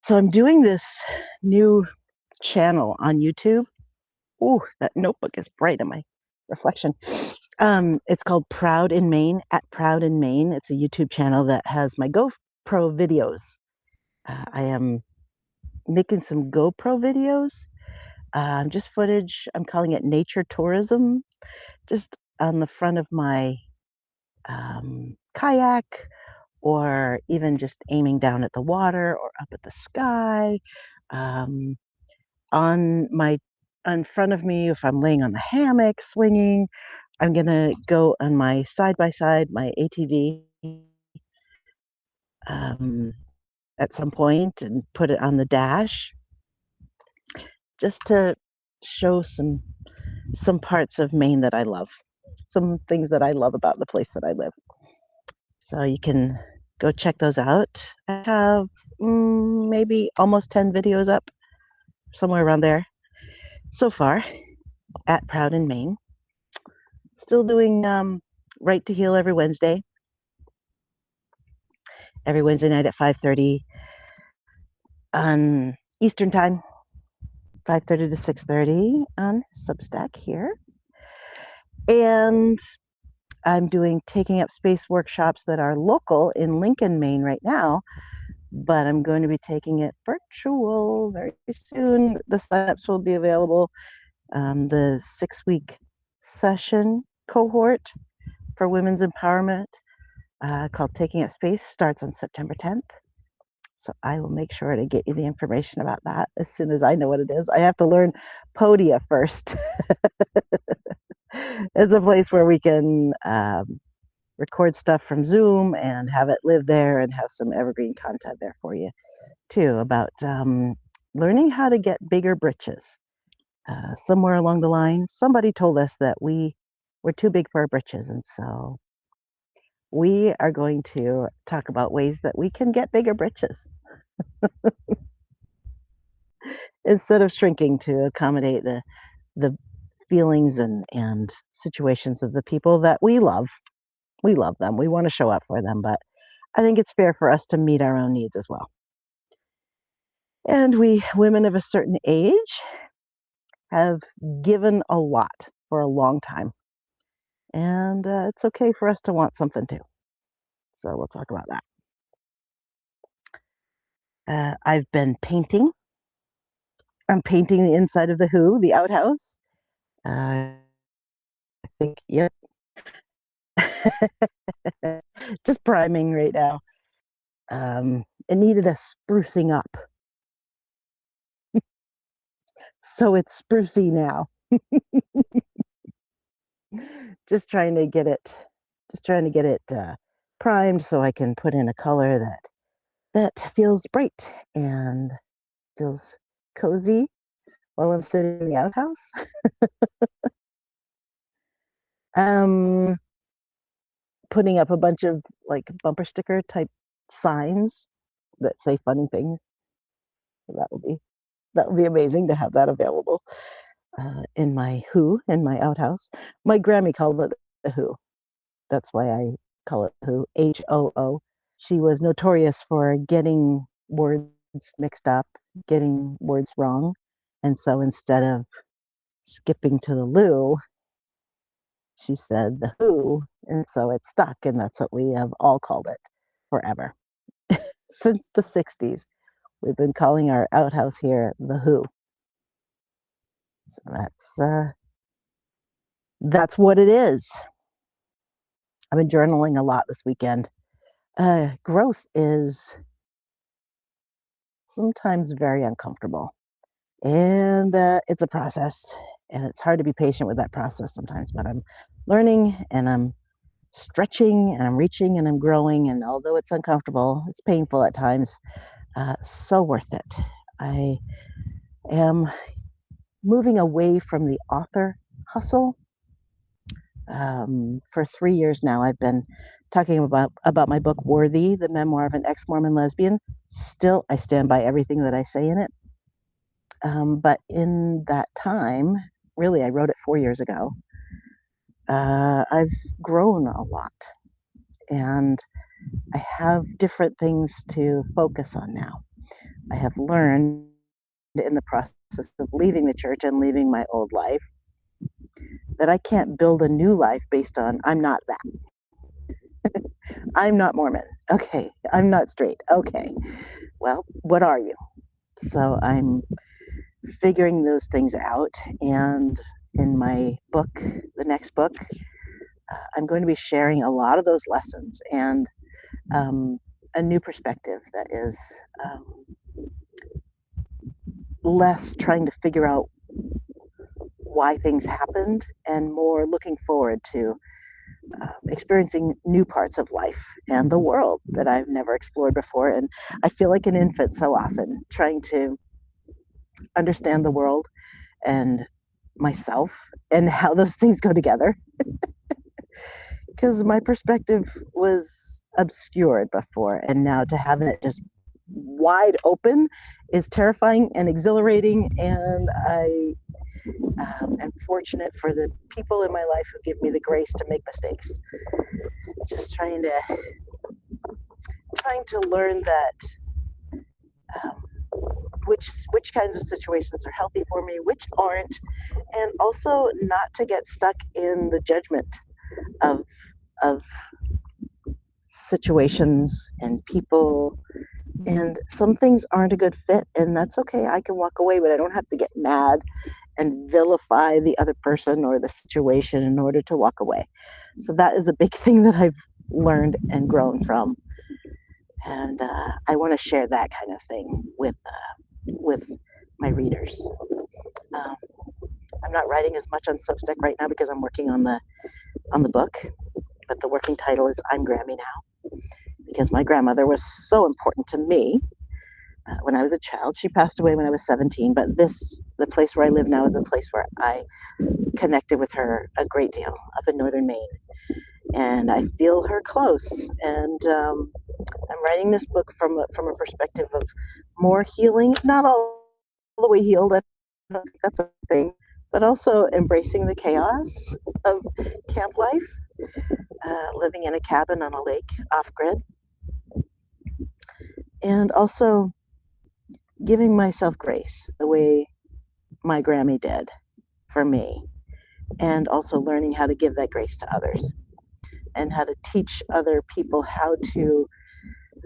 So I'm doing this new channel on YouTube. Ooh, that notebook is bright in my reflection. It's called Proud in Maine, at Proud in Maine. It's a YouTube channel that has my GoPro videos. I am making some GoPro videos, just footage. I'm calling it nature tourism, just on the front of my kayak, or even just aiming down at the water or up at the sky. Um, on my in front of me, if I'm laying on the hammock swinging, I'm gonna go on my side by side, my ATV, um, at some point and put it on the dash just to show some parts of Maine that I love, some things that I love about the place that I live. So you can go check those out. I have maybe almost 10 videos up, somewhere around there so far, at Proud in Maine. Still doing Right to Heal every Wednesday night at 5:30 on Eastern Time, 5:30 to 6:30 on Substack here. And I'm doing Taking Up Space workshops that are local in Lincoln, Maine right now, but I'm going to be taking it virtual very soon. The signups will be available. The 6-week session cohort for women's empowerment, called Taking Up Space, starts on September 10th. So I will make sure to get you the information about that as soon as I know what it is. I have to learn Podia first. It's a place where we can record stuff from Zoom and have it live there and have some evergreen content there for you too, about learning how to get bigger britches. Somewhere along the line, somebody told us that we were too big for our britches, and so we are going to talk about ways that we can get bigger britches instead of shrinking to accommodate the feelings and situations of the people that we love. We love them. We want to show up for them, but I think it's fair for us to meet our own needs as well. And we women of a certain age have given a lot for a long time, and it's okay for us to want something too. So we'll talk about that. I've been painting. I'm painting the inside of the Who, the outhouse. I think, yep. Just priming right now. It needed a sprucing up, so it's sprucey now. Just trying to get it, primed so I can put in a color that feels bright and feels cozy while I'm sitting in the outhouse. Um, Putting up a bunch of like bumper sticker type signs that say funny things. That would be amazing to have that available in my outhouse. My Grammy called it the Who. That's why I call it Who. HOO. She was notorious for getting words mixed up, getting words wrong, and so instead of skipping to the loo, she said the Who, and so it stuck, and that's what we have all called it forever. Since the 60s, we've been calling our outhouse here the Who. So that's what it is. I've been journaling a lot this weekend. Growth is sometimes very uncomfortable, and it's a process, and it's hard to be patient with that process sometimes. But I'm learning, and I'm stretching, and I'm reaching, and I'm growing. And although it's uncomfortable, it's painful at times. So worth it. I am moving away from the author hustle. For 3 years now, I've been talking about my book Worthy, the memoir of an ex-Mormon lesbian. Still, I stand by everything that I say in it. But in that time, really, I wrote it 4 years ago. I've grown a lot, and I have different things to focus on now. I have learned in the process of leaving the church and leaving my old life that I can't build a new life based on I'm not that. I'm not Mormon. Okay. I'm not straight. Okay. Well, what are you? So I'm figuring those things out. And in my book, the next book, I'm going to be sharing a lot of those lessons and um, a new perspective that is less trying to figure out why things happened and more looking forward to experiencing new parts of life and the world that I've never explored before. And I feel like an infant so often trying to understand the world and myself and how those things go together. Because my perspective was obscured before, and now to have it just wide open is terrifying and exhilarating. And I am fortunate for the people in my life who give me the grace to make mistakes. Just trying to learn that um, which kinds of situations are healthy for me, which aren't, and also not to get stuck in the judgment of of situations and people. And some things aren't a good fit, and that's okay. I can walk away, but I don't have to get mad and vilify the other person or the situation in order to walk away. So that is a big thing that I've learned and grown from, and I want to share that kind of thing with my readers. Um, I'm not writing as much on Substack right now because I'm working on the book, but the working title is I'm Grammy Now because my grandmother was so important to me when I was a child. She passed away when I was 17, but the place where I live now is a place where I connected with her a great deal up in northern Maine. And I feel her close. And I'm writing this book from a perspective of more healing, not all the way healed. I don't think that's a thing, but also embracing the chaos of camp life, living in a cabin on a lake off grid, and also giving myself grace the way my Grammy did for me, and also learning how to give that grace to others and how to teach other people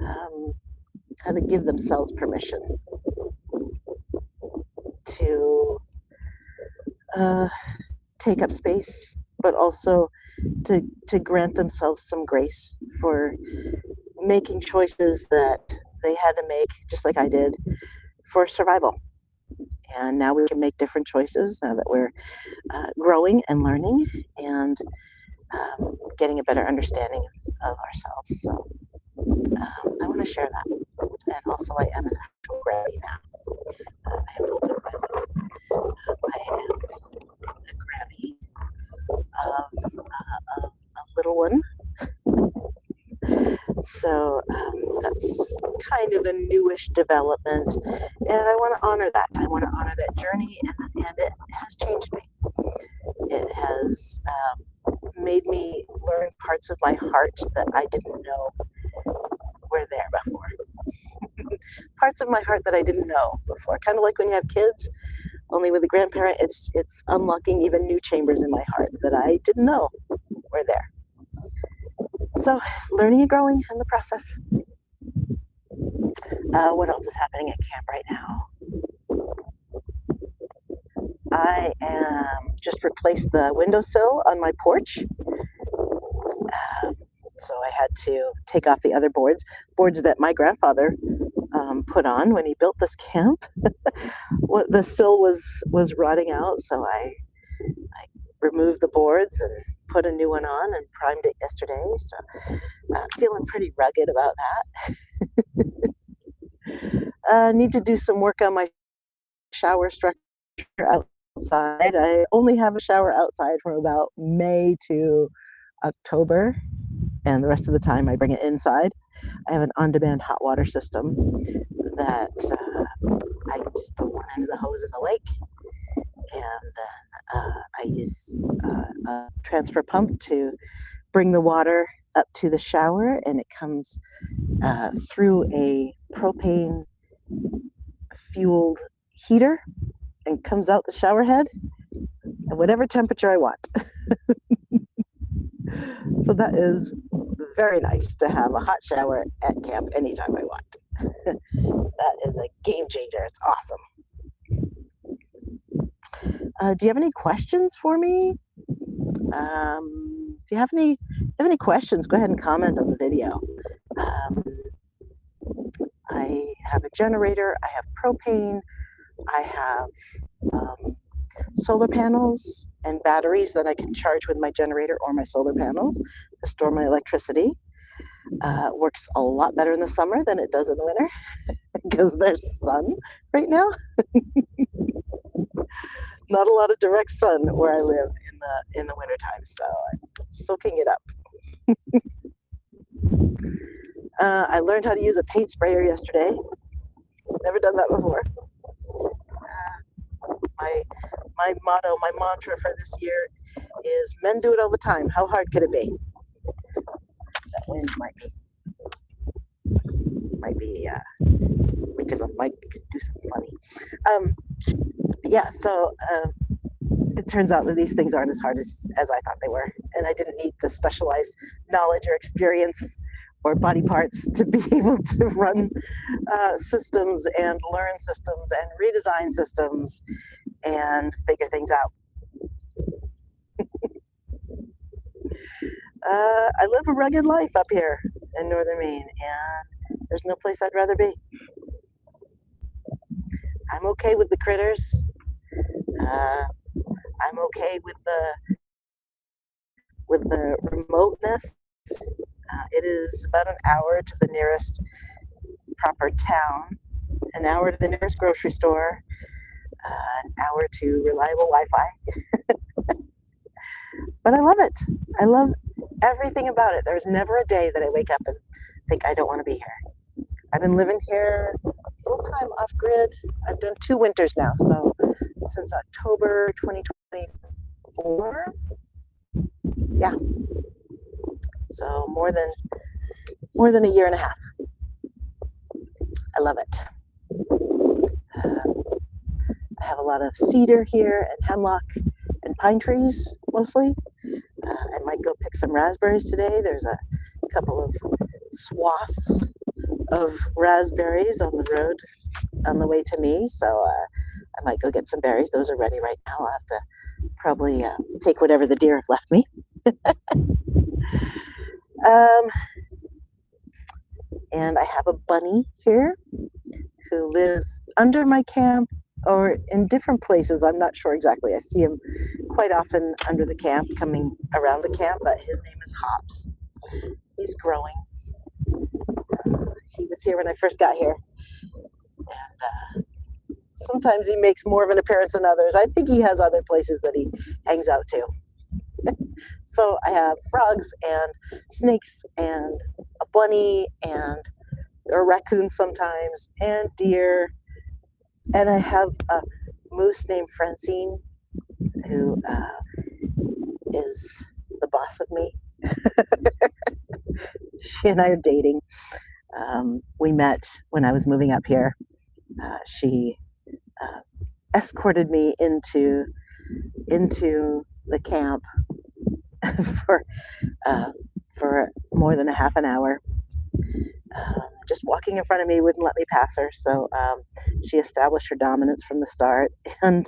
um, how to give themselves permission to uh, take up space, but also to grant themselves some grace for making choices that they had to make, just like I did, for survival. And now we can make different choices now that we're growing and learning and getting a better understanding of ourselves. So I want to share that. And also, I am an actual Grammy now. I have an older Grammy. I am a Grammy of a little one. So that's kind of a newish development. And I want to honor that. I want to honor that journey. And it has changed me. It has made me learn parts of my heart that I didn't know were there before. Parts of my heart that I didn't know before. Kind of like when you have kids, only with a grandparent, it's unlocking even new chambers in my heart that I didn't know were there. So, learning and growing in the process. What else is happening at camp right now? I am just replaced the windowsill on my porch. So I had to take off the other boards that my grandfather put on when he built this camp. The sill was rotting out, so I removed the boards and put a new one on and primed it yesterday. So feeling pretty rugged about that. Need to do some work on my shower structure outside. I only have a shower outside from about May to October, and the rest of the time I bring it inside. I have an on-demand hot water system that I just put one end of the hose in the lake, and then I use a transfer pump to bring the water up to the shower, and it comes through a propane fueled heater and comes out the shower head at whatever temperature I want. So that is very nice to have a hot shower at camp anytime I want. That is a game changer. It's awesome. Do you have any questions for me? If you have any questions, go ahead and comment on the video. I have a generator, I have propane, I have solar panels and batteries that I can charge with my generator or my solar panels to store my electricity. Works a lot better in the summer than it does in the winter because there's sun right now. Not a lot of direct sun where I live in the wintertime, so I'm soaking it up. I learned how to use a paint sprayer yesterday. Never done that before. My motto, my mantra for this year is men do it all the time. How hard could it be? That wind might be because Mike could do something funny. Yeah, so it turns out that these things aren't as hard as I thought they were, and I didn't need the specialized knowledge or experience or body parts to be able to run systems and learn systems and redesign systems and figure things out. I live a rugged life up here in northern Maine, and there's no place I'd rather be. I'm okay with the critters. I'm okay with the remoteness. It is about an hour to the nearest proper town, an hour to the nearest grocery store, an hour to reliable Wi-Fi. But I love it. I love everything about it. There's never a day that I wake up and think I don't want to be here. I've been living here full-time off-grid. I've done 2 winters now, so since October 2024. Yeah. So more than a year and a half. I love it. I have a lot of cedar here and hemlock and pine trees mostly. I might go pick some raspberries today. There's a couple of swaths of raspberries on the road on the way to me, so I might go get some berries. Those are ready right now. I'll have to probably take whatever the deer have left me. And I have a bunny here who lives under my camp or in different places. I'm not sure exactly. I see him quite often under the camp, coming around the camp, but his name is Hops. He's growing. He was here when I first got here. And sometimes he makes more of an appearance than others. I think he has other places that he hangs out to. So I have frogs and snakes and a bunny and raccoons sometimes and deer. And I have a moose named Francine who is the boss of me. She and I are dating. We met when I was moving up here. She escorted me into the camp for more than a half an hour. Just walking in front of me wouldn't let me pass her, so she established her dominance from the start. And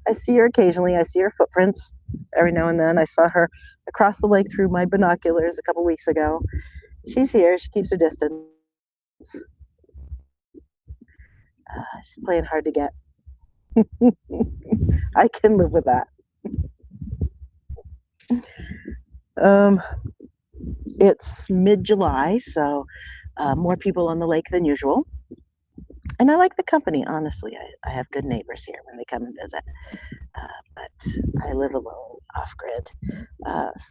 I see her occasionally. I see her footprints every now and then. I saw her across the lake through my binoculars a couple weeks ago. She's here. She keeps her distance. She's playing hard to get. I can live with that. It's mid-July, so more people on the lake than usual. And I like the company, honestly. I have good neighbors here when they come and visit. But I live alone, off-grid,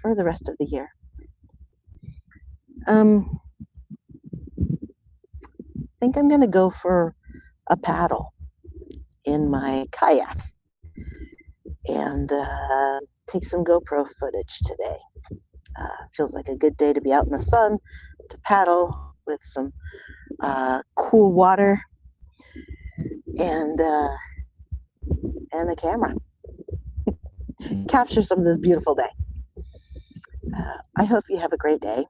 for the rest of the year. I think I'm going to go for a paddle in my kayak and take some GoPro footage today. Feels like a good day to be out in the sun, to paddle with some cool water and the camera. Capture some of this beautiful day. I hope you have a great day.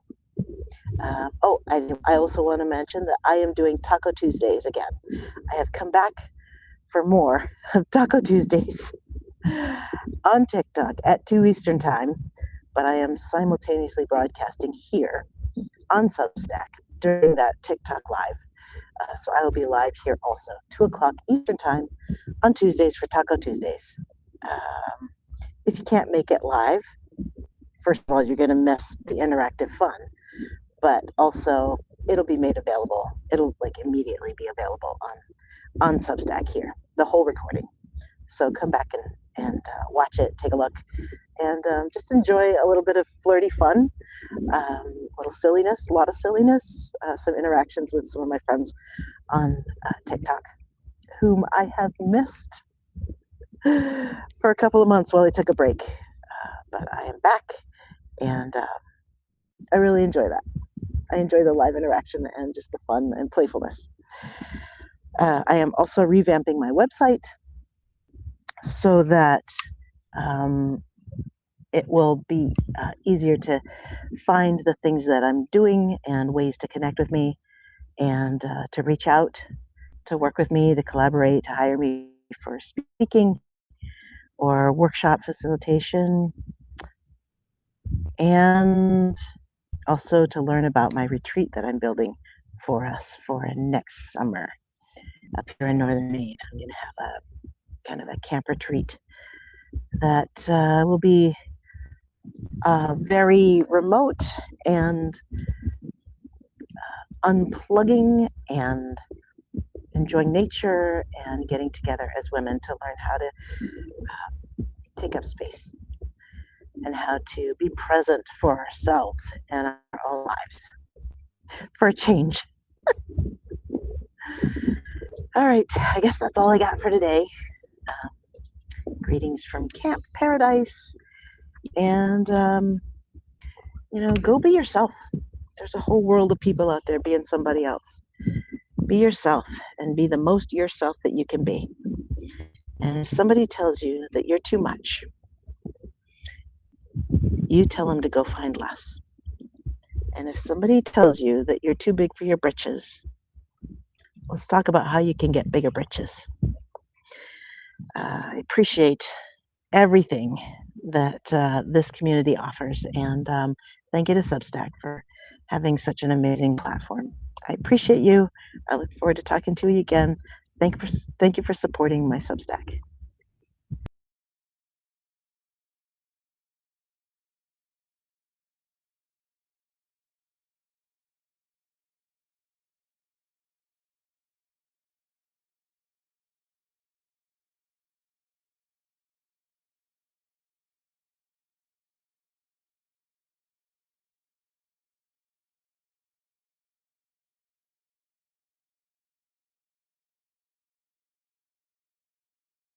I also want to mention that I am doing Taco Tuesdays again. I have come back for more of Taco Tuesdays on TikTok at 2 Eastern Time, but I am simultaneously broadcasting here on Substack during that TikTok live. So I will be live here also, 2 o'clock Eastern Time on Tuesdays for Taco Tuesdays. If you can't make it live, first of all, you're going to miss the interactive fun, but also it'll be made available. It'll like immediately be available on Substack here, the whole recording. So come back and watch it, take a look, and just enjoy a little bit of flirty fun, little silliness, a lot of silliness, some interactions with some of my friends on TikTok, whom I have missed for a couple of months while I took a break. But I am back, and I really enjoy that. I enjoy the live interaction and just the fun and playfulness. I am also revamping my website so that it will be easier to find the things that I'm doing and ways to connect with me and to reach out, to work with me, to collaborate, to hire me for speaking or workshop facilitation, and also to learn about my retreat that I'm building for us for next summer up here in northern Maine. I'm going to have a kind of a camp retreat that will be very remote and unplugging and enjoying nature and getting together as women to learn how to take up space and how to be present for ourselves and our own lives for a change. All right, I guess that's all I got for today. Greetings from Camp Paradise, and go be yourself. There's a whole world of people out there being somebody else. Be yourself and be the most yourself that you can be. And if somebody tells you that you're too much, you tell them to go find less. And if somebody tells you that you're too big for your britches, let's talk about how you can get bigger britches. I appreciate everything that this community offers, and thank you to Substack for having such an amazing platform. I appreciate you. I look forward to talking to you again. Thank you for supporting my Substack.